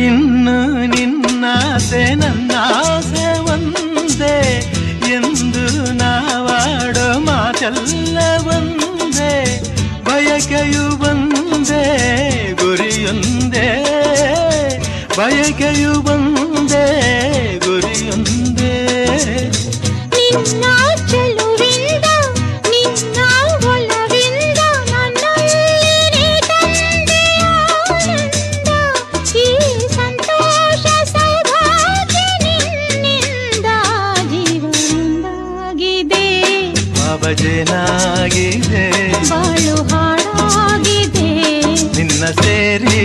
ಇನ್ನು ನಿನ್ನಾಸೆ ನನ್ನಾಸೆ ಒಂದೇ ಎಂದು ನಾವಾಡೋ ಮಾತೆಲ್ಲ ಒಂದೇ, ಬಯಕೆಯು ಒಂದೇ ಗುರಿಯೊಂದೇ, ಬಯಕೆಯು ಒಂದೇ ಗುರಿಯೊಂದೇ. ನಿನ್ನ ಚೆಲುವಿಂದ ನಿನ್ನ ಒಲವಿಂದ ನನ್ನಲ್ಲಿ ತಂದೆ ಆನಂದ, ಈ ಸಂತೋಷ ಸೌಭಾಗ್ಯ ನಿನ್ನಿಂದ ಜೀವನದಾಗಿದೆ. ಬಾಬಜೇನಾಗಿದೆ ಬಾಳು ಹಾಡಾಗಿದೆ ನಿನ್ನ ಸೇರಿ